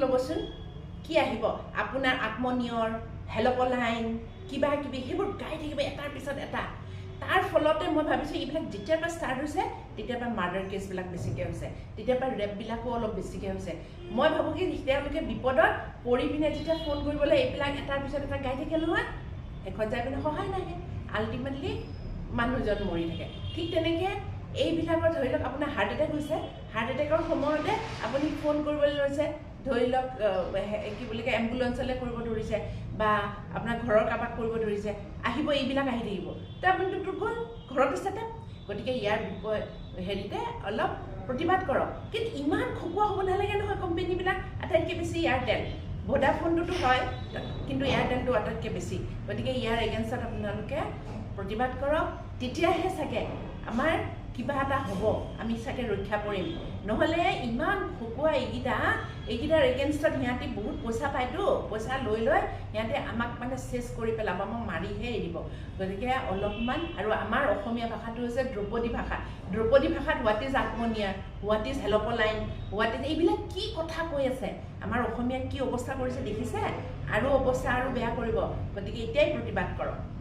ল'বচোন কি আহিব আপোনাৰ আত্মনিয়ৰ হেল্পলাইন কিবা কিবি সেইবোৰ গাই থাকিব এটাৰ পিছত এটা তাৰ ফলতে মই ভাবিছোঁ এইবিলাক যেতিয়াৰ পৰা ষ্টাৰ্ট হৈছে তেতিয়াৰ পৰা মাৰ্ডাৰ কেছবিলাক বেছিকৈ হৈছে তেতিয়াৰ পৰা ৰেপবিলাকো অলপ বেছিকৈ হৈছে মই ভাবোঁ কি তেওঁলোকে বিপদত পৰি পিনে যেতিয়া ফোন কৰিবলৈ এইবিলাক এটাৰ পিছত এটা গাই থাকে নহয় শেষত যাই পিনে সহায় নাহে আল্টিমেটলি মানুহজন মৰি থাকে ঠিক তেনেকৈ এইবিলাকৰ ধৰি লওক আপোনাৰ হাৰ্ট এটেক হৈছে হাৰ্ট এটেকৰ সময়তে আপুনি ফোন কৰিবলৈ লৈছে ধৰি লওক কি বুলি কয় এম্বুলেঞ্চলৈ কৰিব ধৰিছে বা আপোনাৰ ঘৰৰ কাৰোবাক কৰিব ধৰিছে আহিব এইবিলাক আহি থাকিব তো আপুনিতো গ'ল ঘৰত আছে গতিকে ইয়াৰ হেৰিতে অলপ প্ৰতিবাদ কৰক কিন্তু ইমান খকুৱা হ'ব নালাগে নহয় কোম্পানীবিলাক আটাইতকৈ বেছি এয়াৰটেল ভোডাফোনটোতো হয় কিন্তু এয়াৰটেলটো আটাইতকৈ বেছি গতিকে ইয়াৰ এগেইনষ্টত আপোনালোকে প্ৰতিবাদ কৰক তেতিয়াহে চাগে আমাৰ কিবা এটা হ'ব আমি চাগে ৰক্ষা কৰিম নহ'লে ইমান খকুৱা এইকেইটাৰ এগেইনষ্টত সিহঁতে বহুত পইচা পায়তো পইচা লৈ সিহঁতে আমাক মানে চেছ কৰি পেলাব আমাক মাৰিহে এৰিব গতিকে অলপমান আৰু আমাৰ অসমীয়া ভাষাটো হৈছে দ্ৰৌপদী ভাষাত হোৱাট ইজ আত্মনিয়াৰ what is helpline what is এইবিলাক কি কথা কৈ আছে আমাৰ অসমীয়াক কি অৱস্থা কৰিছে দেখিছে আৰু অৱস্থা আৰু বেয়া কৰিব গতিকে এতিয়াই প্ৰতিবাদ কৰক